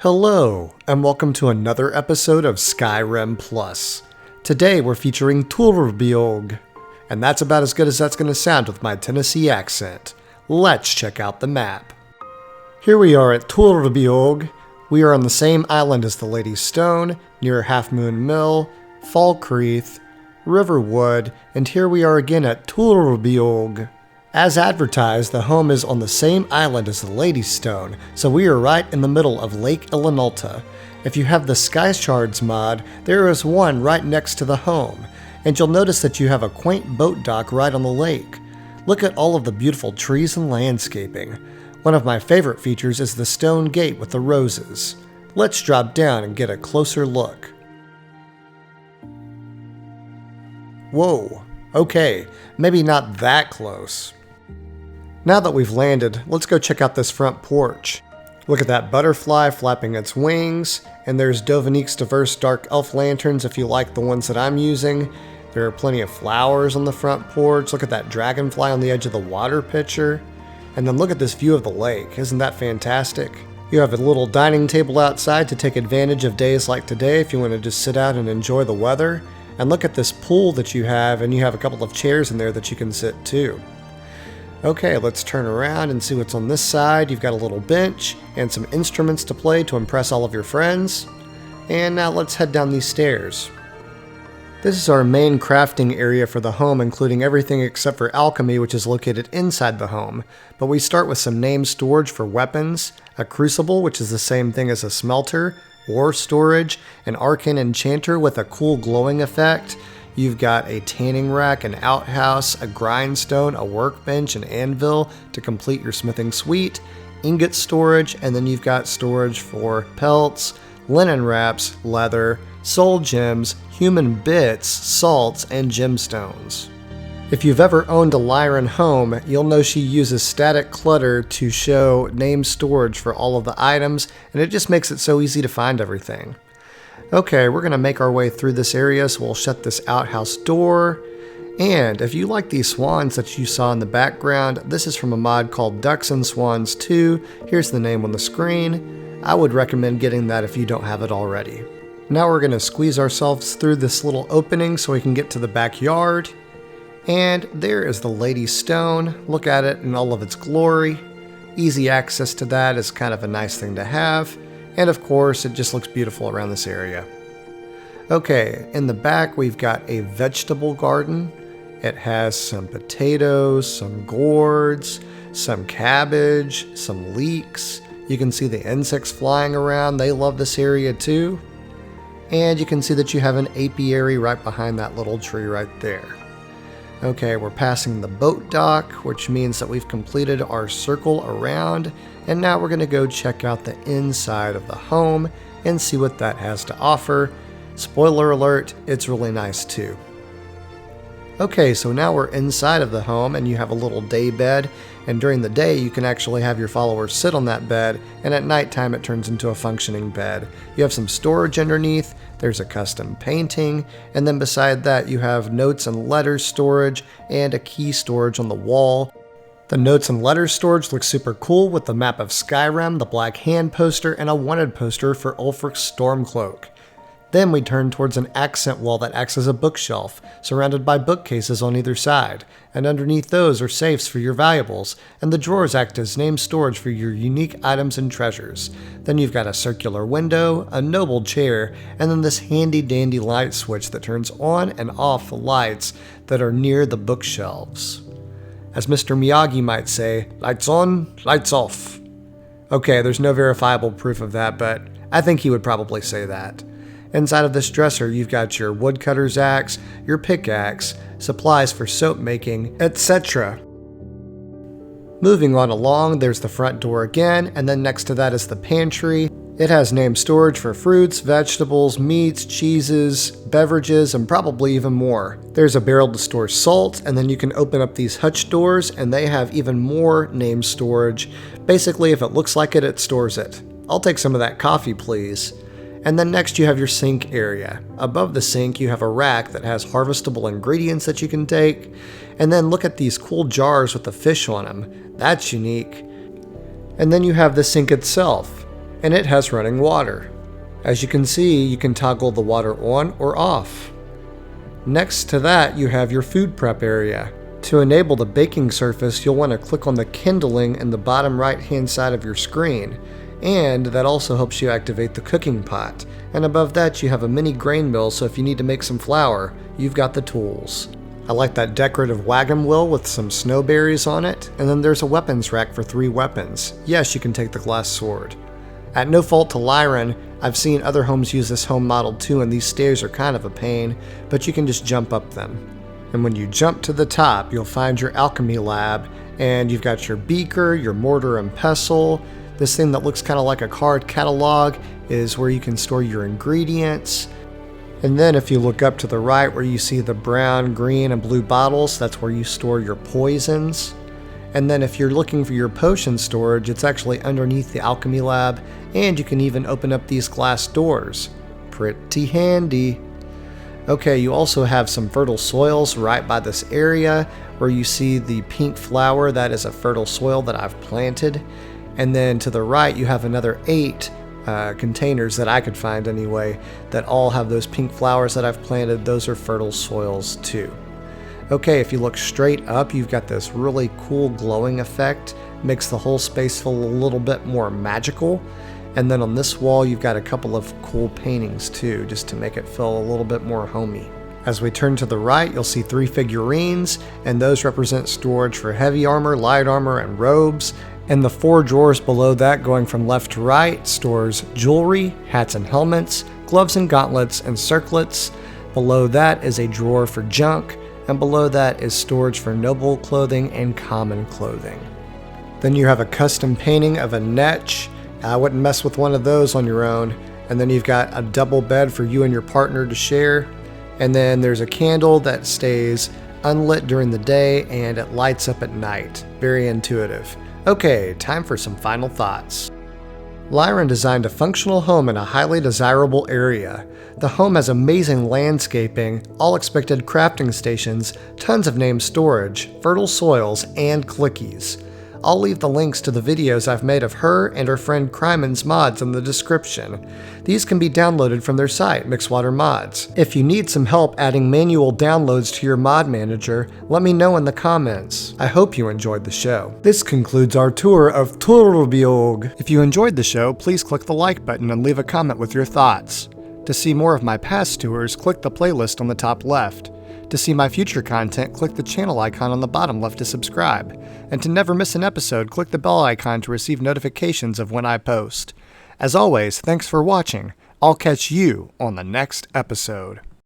Hello, and welcome to another episode of Skyrim Plus. Today we're featuring Tur Beag, and that's about as good as that's going to sound with my Tennessee accent. Let's check out the map. Here we are at Tur Beag. We are on the same island as the Lady Stone, near Half Moon Mill, Falkreath, Riverwood, and here we are again at Tur Beag. As advertised, the home is on the same island as the Lady Stone, so we are right in the middle of Lake Ilinalta. If you have the Sky Shards mod, there is one right next to the home, and you'll notice that you have a quaint boat dock right on the lake. Look at all of the beautiful trees and landscaping. One of my favorite features is the stone gate with the roses. Let's drop down and get a closer look. Whoa, okay, maybe not that close. Now that we've landed, let's go check out this front porch. Look at that butterfly flapping its wings, and there's Dovinique's diverse dark elf lanterns if you like the ones that I'm using. There are plenty of flowers on the front porch. Look at that dragonfly on the edge of the water pitcher. And then look at this view of the lake. Isn't that fantastic? You have a little dining table outside to take advantage of days like today if you want to just sit out and enjoy the weather. And look at this pool that you have, and you have a couple of chairs in there that you can sit too. Okay, let's turn around and see what's on this side. You've got a little bench and some instruments to play to impress all of your friends. And now let's head down these stairs. This is our main crafting area for the home, including everything except for Alchemy, which is located inside the home. But we start with some name storage for weapons, a crucible, which is the same thing as a smelter, war storage, an arcane enchanter with a cool glowing effect. You've got a tanning rack, an outhouse, a grindstone, a workbench, an anvil to complete your smithing suite, ingot storage, and then you've got storage for pelts, linen wraps, leather, soul gems, human bits, salts, and gemstones. If you've ever owned a Lierin home, you'll know she uses static clutter to show name storage for all of the items, and it just makes it so easy to find everything. Okay, we're going to make our way through this area, so we'll shut this outhouse door. And if you like these swans that you saw in the background, this is from a mod called Ducks and Swans 2. Here's the name on the screen. I would recommend getting that if you don't have it already. Now we're going to squeeze ourselves through this little opening so we can get to the backyard. And there is the Lady Stone. Look at it in all of its glory. Easy access to that is kind of a nice thing to have. And of course, it just looks beautiful around this area. Okay, in the back we've got a vegetable garden. It has some potatoes, some gourds, some cabbage, some leeks. You can see the insects flying around. They love this area too. And you can see that you have an apiary right behind that little tree right there. Okay, we're passing the boat dock, which means that we've completed our circle around, and now we're going to go check out the inside of the home and see what that has to offer. Spoiler alert, it's really nice too. Okay, so now we're inside of the home and you have a little day bed, and during the day you can actually have your followers sit on that bed, and at nighttime it turns into a functioning bed. You have some storage underneath, there's a custom painting, and then beside that you have notes and letters storage and a key storage on the wall. The notes and letters storage looks super cool with the map of Skyrim, the black hand poster, and a wanted poster for Ulfric's Stormcloak. Then we turn towards an accent wall that acts as a bookshelf, surrounded by bookcases on either side, and underneath those are safes for your valuables, and the drawers act as name storage for your unique items and treasures. Then you've got a circular window, a noble chair, and then this handy dandy light switch that turns on and off the lights that are near the bookshelves. As Mr. Miyagi might say, lights on, lights off. Okay, there's no verifiable proof of that, but I think he would probably say that. Inside of this dresser, you've got your woodcutter's axe, your pickaxe, supplies for soap making, etc. Moving on along, there's the front door again, and then next to that is the pantry. It has name storage for fruits, vegetables, meats, cheeses, beverages, and probably even more. There's a barrel to store salt, and then you can open up these hutch doors, and they have even more name storage. Basically, if it looks like it, it stores it. I'll take some of that coffee, please. And then next you have your sink area. Above the sink you have a rack that has harvestable ingredients that you can take. And then look at these cool jars with the fish on them. That's unique. And then you have the sink itself. and it has running water. As you can see, you can toggle the water on or off. Next to that, you have your food prep area. To enable the baking surface, you'll want to click on the kindling in the bottom right hand side of your screen, and that also helps you activate the cooking pot. And above that, you have a mini grain mill, so if you need to make some flour, you've got the tools. I like that decorative wagon wheel with some snowberries on it, and then there's a weapons rack for 3 weapons. Yes, you can take the glass sword. At no fault to Lierin, I've seen other homes use this home model too, and these stairs are kind of a pain, but you can just jump up them. And when you jump to the top, you'll find your alchemy lab, and you've got your beaker, your mortar and pestle. This thing that looks kind of like a card catalog is where you can store your ingredients. And then if you look up to the right where you see the brown, green, and blue bottles, that's where you store your poisons. And then if you're looking for your potion storage, it's actually underneath the alchemy lab, and you can even open up these glass doors. Pretty handy. Okay, you also have some fertile soils right by this area where you see the pink flower. That is a fertile soil that I've planted. And then to the right, you have another 8 containers that I could find anyway that all have those pink flowers that I've planted. Those are fertile soils too. Okay, if you look straight up, you've got this really cool glowing effect. Makes the whole space feel a little bit more magical. And then on this wall, you've got a couple of cool paintings too, just to make it feel a little bit more homey. As we turn to the right, you'll see 3 figurines, and those represent storage for heavy armor, light armor, and robes. And the 4 drawers below that, going from left to right, stores jewelry, hats and helmets, gloves and gauntlets, and circlets. Below that is a drawer for junk, and below that is storage for noble clothing and common clothing. Then you have a custom painting of a netch. I wouldn't mess with one of those on your own. And then you've got a double bed for you and your partner to share. And then there's a candle that stays unlit during the day and it lights up at night. Very intuitive. Okay, time for some final thoughts. Lierin designed a functional home in a highly desirable area. The home has amazing landscaping, all expected crafting stations, tons of named storage, fertile soils, and clickies. I'll leave the links to the videos I've made of her and her friend Kriemen's mods in the description. These can be downloaded from their site, Mixwater Mods. If you need some help adding manual downloads to your mod manager, let me know in the comments. I hope you enjoyed the show. This concludes our tour of Tur Beag. If you enjoyed the show, please click the like button and leave a comment with your thoughts. To see more of my past tours, click the playlist on the top left. To see my future content, click the channel icon on the bottom left to subscribe. And to never miss an episode, click the bell icon to receive notifications of when I post. As always, thanks for watching. I'll catch you on the next episode.